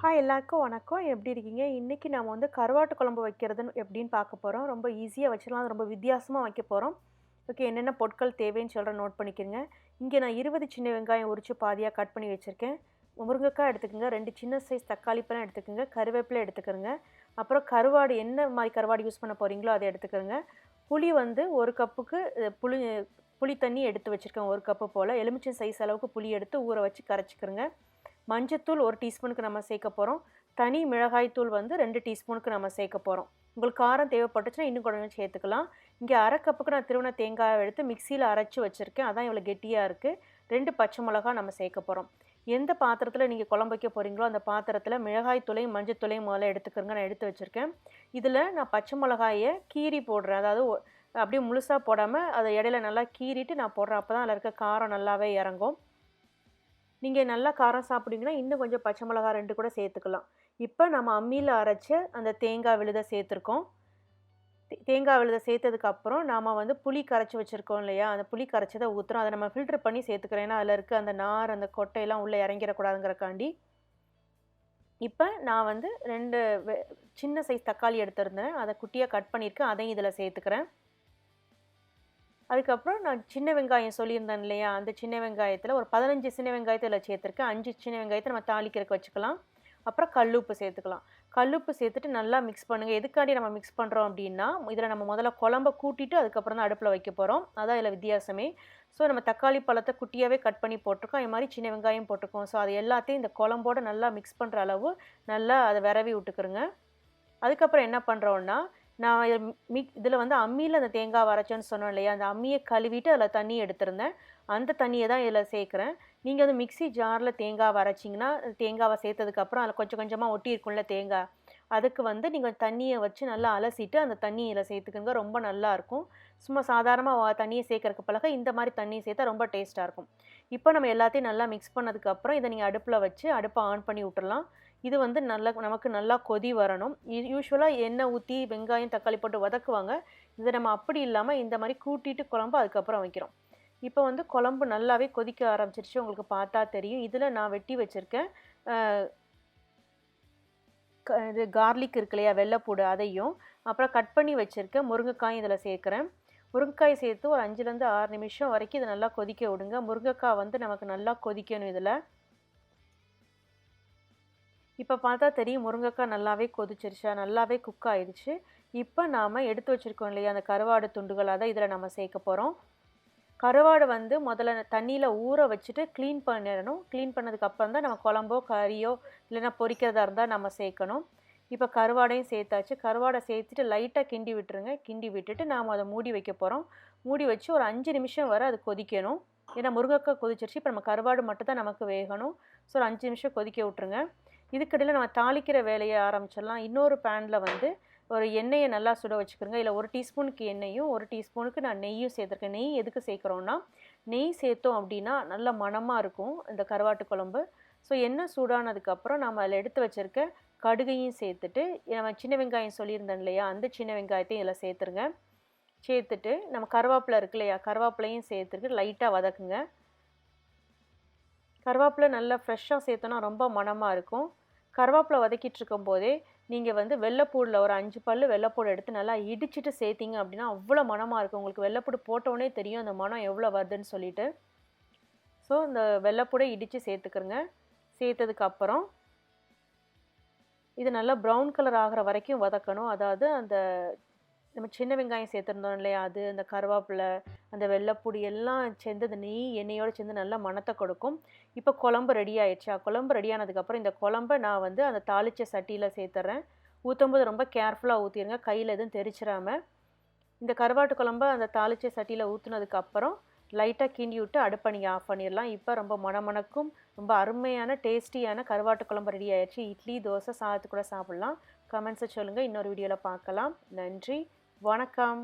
Hi எல்லாருக்கும் வணக்கம். எப்படி இருக்கீங்க? இன்னைக்கு நாம வந்து கருவாட்டு குழம்பு வைக்கிறதுன்னு எப்படின்னு பார்க்க போறோம். ரொம்ப ஈஸியா வச்சிடலாம். ரொம்ப வித்தியாசமா வைக்க போறோம். ஓகே, என்னென்ன பொருட்கள் தேவைன்னு சொல்றேன், நோட் பண்ணிக்கங்க. இங்கே நான் 20 சின்ன வெங்காயம் உரிச்சு பாதியா கட் பண்ணி வச்சிருக்கேன். முருங்கைக்காய் எடுத்துக்கங்க, 2 சின்ன சைஸ் தக்காளி பழம் எடுத்துக்கங்க, கருவேப்பிலை எடுத்துக்கங்க. அப்புறம் கருவாடு என்ன மாதிரி கருவாடு யூஸ் பண்ண போறீங்களோ அதை எடுத்துக்கங்க. புளி வந்து 1 கப்புக்கு புளி தண்ணி எடுத்து வச்சிருக்கேன், 1 கப்பு போல். எலுமிச்சை சைஸ் அளவுக்கு புளி எடுத்து ஊற வச்சு கரைச்சிக்கிறங்க. மஞ்சத்தூள் 1 டீஸ்பூனுக்கு நம்ம சேர்க்க போகிறோம். தனி மிளகாய் தூள் வந்து 2 டீஸ்பூனுக்கு நம்ம சேர்க்க போகிறோம். உங்களுக்கு காரம் தேவைப்பட்டுச்சுன்னா இன்னும் கொஞ்சம் சேர்த்துக்கலாம். இங்கே 1/2 கப்புக்கு நான் திருவண்ண தேங்காயை எடுத்து மிக்சியில் அரைச்சி வச்சுருக்கேன். அதான் இவ்வளோ கெட்டியாக இருக்குது. 2 பச்சை மிளகா நம்ம சேர்க்க போகிறோம். எந்த பாத்திரத்தில் நீங்கள் குழம்பு வைக்க போகிறீங்களோ அந்த பாத்திரத்தில் மிளகாய் தூளையும் மஞ்சள் தூளையும் முதல்ல எடுத்துக்கிறங்க. நான் எடுத்து வச்சுருக்கேன். இதில் நான் பச்சை மிளகாயை கீறி போடுறேன். அதாவது அப்படியே முழுசாக போடாமல் அதை இடையில நல்லா கீறிட்டு நான் போடுறேன். அப்போ தான் அதில் இருக்க காரம் நல்லாவே இறங்கும். நீங்கள் நல்லா காரம் சாப்பிடுவீங்கன்னா இன்னும் கொஞ்சம் பச்சை மிளகா 2 கூட சேர்த்துக்கலாம். இப்போ நம்ம அம்மியில் அரைச்ச அந்த தேங்காய் விழுதை சேர்த்துருக்கோம். தேங்காய் விழுதை சேர்த்ததுக்கப்புறம் நாம் வந்து புளி கரைச்சி வச்சுருக்கோம் இல்லையா, அந்த புளி கரைச்சதை ஊற்றுறோம். அதை நம்ம ஃபில்டர் பண்ணி சேர்த்துக்கிறோம். ஏன்னா அதில் இருக்க அந்த நார் அந்த கொட்டையெல்லாம் உள்ளே இறங்கிடக்கூடாதுங்கிறக்காண்டி. இப்போ நான் வந்து 2 சின்ன சைஸ் தக்காளி எடுத்துருந்தேன். அதை குட்டியாக கட் பண்ணியிருக்கேன். அதையும் இதில் சேர்த்துக்கிறேன். அதுக்கப்புறம் நான் சின்ன வெங்காயம் சொல்லியிருந்தேன் இல்லையா, அந்த சின்ன வெங்காயத்தில் ஒரு 15 சின்ன வெங்காயத்தை இதில் சேர்த்துருக்கேன். 5 சின்ன வெங்காயத்தை நம்ம தாளிக்கிறதுக்கு வச்சுக்கலாம். அப்புறம் கல்லுப்பு சேர்த்துக்கலாம். கல்லுப்பு சேர்த்துட்டு நல்லா மிக்ஸ் பண்ணுங்கள். எதுக்காண்டி நம்ம மிக்ஸ் பண்ணுறோம் அப்படின்னா, இதில் நம்ம முதல்ல குழம்ப கூட்டிட்டு அதுக்கப்புறம் தான் அடுப்பில் வைக்க போகிறோம். அதான் இதில் வித்தியாசமே. ஸோ நம்ம தக்காளி பழத்தை குட்டியாகவே கட் பண்ணி போட்டிருக்கோம். அது மாதிரி சின்ன வெங்காயம் போட்டிருக்கோம். ஸோ அது எல்லாத்தையும் இந்த குழம்போடு நல்லா மிக்ஸ் பண்ணுற அளவு நல்லா அதை விரவி விட்டுக்கிறோங்க. அதுக்கப்புறம் என்ன பண்ணுறோன்னா, நான் இதில் வந்து அம்மியில் அந்த தேங்காய் அரைச்சோன்னு சொன்னோம் இல்லையா, அந்த அம்மியை கழுவிட்டு அதில் தண்ணி எடுத்திருந்தேன். அந்த தண்ணியை தான் இதில் சேர்க்குறேன். நீங்கள் வந்து மிக்ஸி ஜாரில் தேங்காய் அரைச்சிங்கன்னா தேங்காவை சேர்த்ததுக்கப்புறம் அதில் கொஞ்சம் கொஞ்சமாக ஒட்டி இருக்கும்ல தேங்காய், அதுக்கு வந்து நீங்கள் தண்ணியை வச்சு நல்லா அலசிட்டு அந்த தண்ணி இதில் சேர்த்துக்குங்க. ரொம்ப நல்லாயிருக்கும். சும்மா சாதாரணமாக தண்ணியை சேர்க்கறக்கு பழக இந்த மாதிரி தண்ணி சேர்த்தா ரொம்ப டேஸ்ட்டாக இருக்கும். இப்போ நம்ம எல்லாத்தையும் நல்லா மிக்ஸ் பண்ணதுக்கப்புறம் இதை நீங்கள் அடுப்பில் வச்சு அடுப்பை ஆன் பண்ணி விட்டுறலாம். இது வந்து நமக்கு நல்லா கொதி வரணும். யூஸ்வலாக எண்ணெய் ஊற்றி வெங்காயம் தக்காளி போட்டு வதக்குவாங்க. இதை நம்ம அப்படி இல்லாமல் இந்த மாதிரி கூட்டிட்டு குழம்பு அதுக்கப்புறம் வைக்கிறோம். இப்போ வந்து குழம்பு நல்லாவே கொதிக்க ஆரம்பிச்சிருச்சு. உங்களுக்கு பார்த்தா தெரியும். இதில் நான் வெட்டி வச்சுருக்கேன் இது கார்லிக் இருக்கு இல்லையா, வெள்ளைப்பூடு, அதையும் அப்புறம் கட் பண்ணி வச்சுருக்கேன் முருங்கைக்காயும் இதில் சேர்க்குறேன். முருங்கைக்காய் சேர்த்து ஒரு 5லேருந்து 6 நிமிஷம் வரைக்கும் இதை நல்லா கொதிக்க விடுங்க. முருங்கைக்காய் வந்து நமக்கு நல்லா கொதிக்கணும். இதில் இப்போ பார்த்தா தெரியும் முருங்கைக்காய் நல்லாவே கொதிச்சிருச்சா, நல்லாவே குக் ஆயிடுச்சு. இப்போ நாம் எடுத்து வச்சுருக்கோம் இல்லையா அந்த கருவாடு துண்டுகள், அதை இதில் நம்ம சேர்க்க போகிறோம். கருவாடு வந்து முதல்ல தண்ணியில் ஊற வச்சுட்டு க்ளீன் பண்ணிடணும். க்ளீன் பண்ணதுக்கப்புறம் தான் நம்ம குழம்போ கறியோ இல்லைன்னா பொரிக்கிறதா இருந்தால் நம்ம சேர்க்கணும். இப்போ கருவாடையும் சேர்த்தாச்சு. கருவாடை சேர்த்துட்டு லைட்டாக கிண்டி விட்டுருங்க. கிண்டி விட்டுட்டு நாம் அதை மூடி வைக்க போகிறோம். மூடி வச்சு ஒரு 5 நிமிஷம் வரை அது கொதிக்கணும். ஏன்னா முருங்கைக்காய் கொதிச்சிருச்சு. இப்போ நம்ம கருவாடு மட்டும் தான் நமக்கு வேகணும். ஸோ ஒரு 5 நிமிஷம் கொதிக்க விட்ருங்க. இதுக்கிடையில் நம்ம தாளிக்கிற வேலையை ஆரம்பிச்சிடலாம். இன்னொரு பேனில் வந்து ஒரு எண்ணெயை நல்லா சுட வச்சுக்கிறோங்க. இல்லை 1 டீஸ்பூனுக்கு எண்ணெயும் 1 டீஸ்பூனுக்கு நான் நெய்யும் சேர்த்துருக்கேன். நெய் எதுக்கு சேர்க்குறோன்னா, நெய் சேர்த்தோம் அப்படின்னா நல்ல மணமாக இருக்கும் இந்த கருவாட்டு குழம்பு. ஸோ எண்ணெய் சூடானதுக்கப்புறம் நம்ம அதில் எடுத்து வச்சுருக்க கடுகையும் சேர்த்துட்டு, நம்ம சின்ன வெங்காயம் சொல்லியிருந்தேன் இல்லையா, அந்த சின்ன வெங்காயத்தையும் இதில் சேர்த்துருங்க. சேர்த்துட்டு நம்ம கருவேப்பிலை இருக்கு இல்லையா, கருவேப்பிலையும் சேர்த்துட்டு லைட்டாக வதக்குங்க. கருவேப்பிலை நல்லா ஃப்ரெஷ்ஷாக சேர்த்தோன்னா ரொம்ப மணமாக இருக்கும். கருவேப்பிலை வதக்கிட்டு இருக்கும் போதே நீங்கள் வந்து வெள்ளைப்பூடில் ஒரு 5 பல் வெள்ளைப்பூடு எடுத்து நல்லா இடிச்சிட்டு சேர்த்திங்க அப்படின்னா அவ்வளோ மணமாக இருக்கும். உங்களுக்கு வெள்ளைப்பூடு போட்டோடனே தெரியும் அந்த மணம் எவ்வளோ வருதுன்னு சொல்லிட்டு. ஸோ இந்த வெள்ளைப்பூடை இடித்து சேர்த்துக்கிறங்க. சேர்த்ததுக்கப்புறம் இது நல்லா ப்ரௌன் கலர் ஆகிற வரைக்கும் வதக்கணும். அதாவது அந்த நம்ம சின்ன வெங்காயம் சேர்த்துருந்தோம் இல்லையா, அது அந்த கருவேப்பிலை அந்த வெள்ளைப்பூடி எல்லாம் சேர்ந்து அந்த எண்ணெயோடு சேர்ந்து நல்லா மணத்தை கொடுக்கும். இப்போ குழம்பு ரெடி ஆயிடுச்சா, குழம்பு ரெடி ஆனதுக்கப்புறம் இந்த குழம்பை நான் வந்து அந்த தாளித்த சட்டியில் சேர்த்துறேன். ஊற்றும்போது ரொம்ப கேர்ஃபுல்லாக ஊற்றிடுங்க, கையில் எதுவும் தெரிச்சிடாமல். இந்த கருவாட்டு குழம்பை அந்த தாளித்த சட்டியில் ஊற்றுனதுக்கப்புறம் லைட்டாக கிண்டி விட்டு அடுப்பை நீங்கள் ஆஃப் பண்ணிடலாம். இப்போ ரொம்ப மணமணக்கும் ரொம்ப அருமையான டேஸ்டியான கருவாட்டு குழம்பு ரெடி ஆயிடுச்சு. இட்லி தோசை சாதத்து கூட சாப்பிட்லாம். கமெண்ட்ஸை சொல்லுங்கள். இன்னொரு வீடியோவில் பார்க்கலாம். நன்றி, வணக்கம்.